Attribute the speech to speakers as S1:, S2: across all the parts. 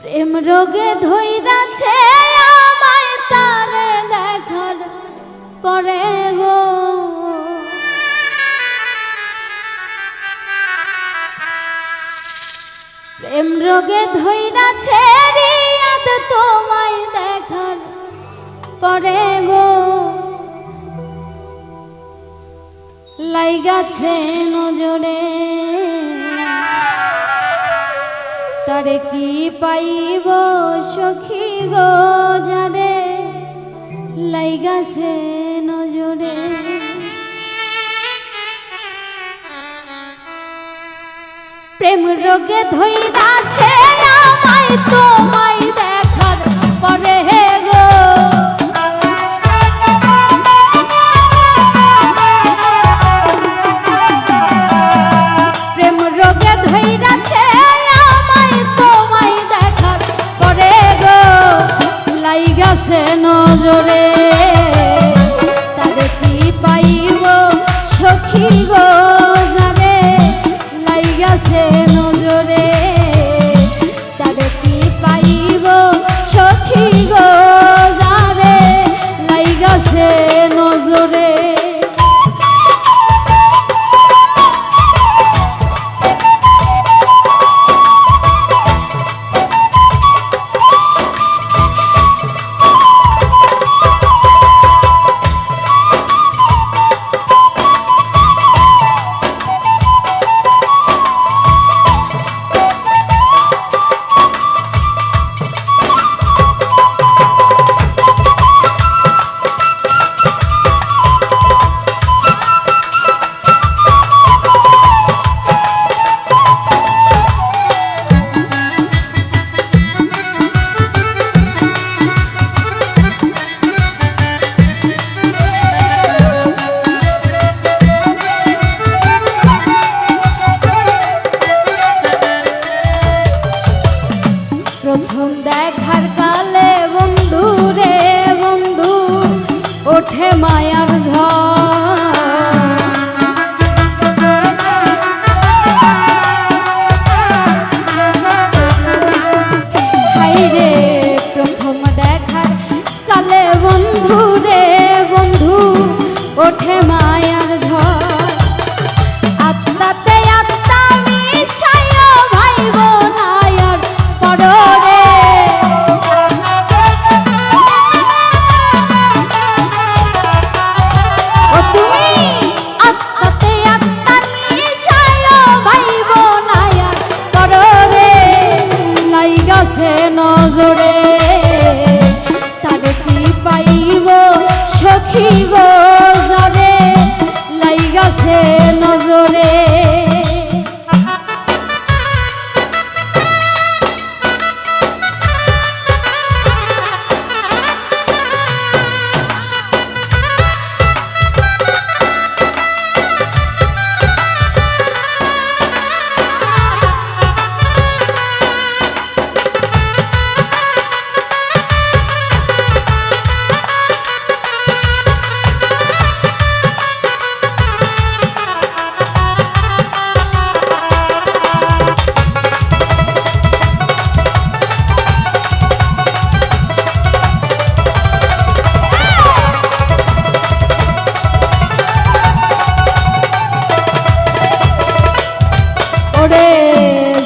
S1: প্রেম রোগে ধইরাছে আমায় তারে দেখার পরে গো, প্রেম রোগে ধইরাছে রিয়াদ তোমায় দেখার পরে গো, লাইগাছে নজরে তারে কি পাইব সখী গো, যারে লাইগাছে নজরে। প্রেম রোগে ধইরাছে আমায় তোমায় দেখার পরে গো, প্রেম রোগে ধইরাছে আমায় তোমায় দেখার পরে গো, লাইগাছে নজরে তারে কি পাইব সখী গো, যারে লাইগাছে নজরে তারে কি পাইব সখী গো, যারে লাইগাছে নজরে। প্রথম দেখার কালে বন্ধু রে বন্ধু ওঠে মায়ার ঝড়, হাই রে প্রথম দেখার কালে বন্ধু রে বন্ধু ওঠে মায়ার ঝড়, আত্মাতে আত্মা মিশায় ভাইব নায়ার পররে, ও তুমি আত্মাতে আত্মা মিশায় ভাইব নায়ার পররে, লাইগাছে নজরে তারে কি পাইব সখী গো, যারে লাইগাছে নজরে।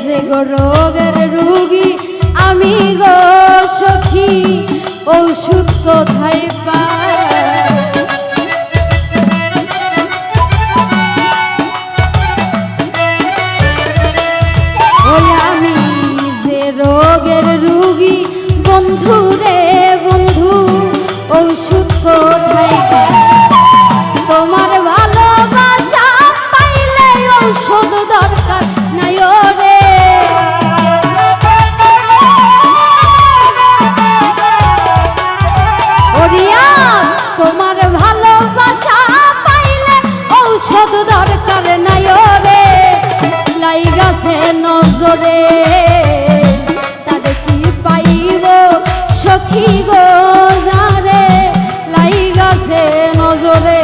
S1: যে গো রোগের রুগী আমি গো সখী, ঔষধ কোথায় পাই, ওই আমি যে রোগের রুগী বন্ধু রে বন্ধু ঔষধ কোথায় পাই, তোমার ভালোবাসা পাইলে ঔষধ দরকার নাই রে, তোমার ভালোবাসা পাইলে ঔষধ দরকার নাই রে, লাইগাছে নজরে তারে কি পাইব সখী গো, যারে লাইগাছে নজরে।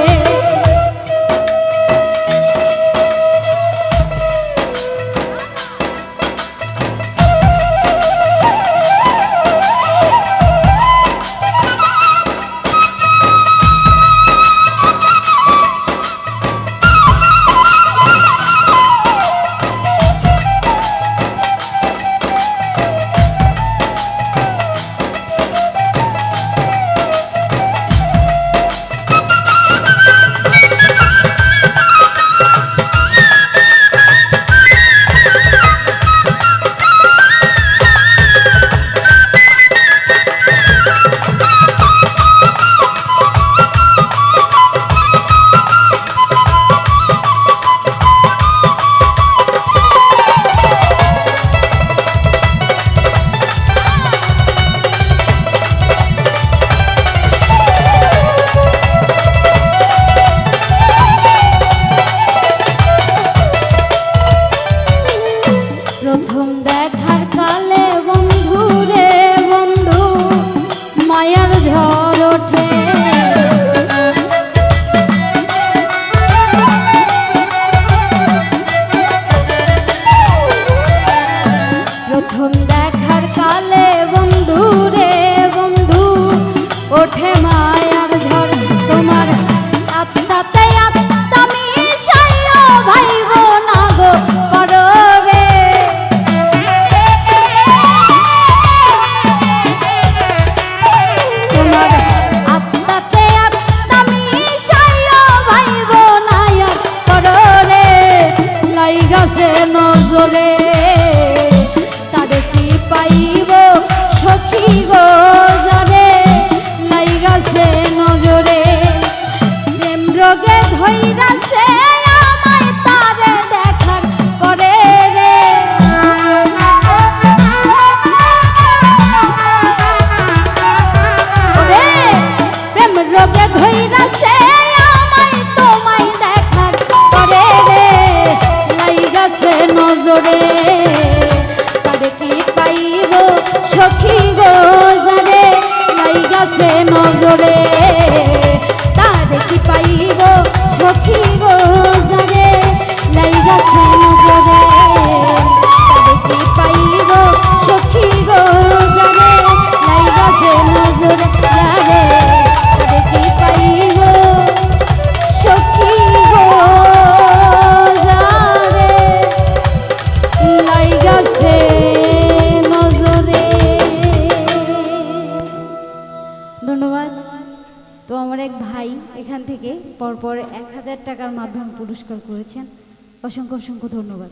S1: লাইগাছে নজরে তারে কি পাইব সখী গো জানে লাইগাছে নজরে প্রেম রোগে ধইরাছে আমায় তারে দেখার করে রে ওরে প্রেম রোগে ধইরাছে আমায় তোমায় দেখার করে রে লাইগাছে নজরে তারে কি পাইব সখী গো জানে লাইগাছে নজরে তারে কি পাইব সখী গো জানে লাইগাছে নজরে তারে কি পাইব সখী গো জানে লাইগাছে নজরে জানে তারে কি পাইব সখী গো জানে লাইগাছে নজরে। ধন্যবাদ। তো আমার এক ভাই এখান থেকে পরপর 1000 টাকার মাধ্যমে পুরস্কার করেছেন। অসংখ্য অসংখ্য ধন্যবাদ।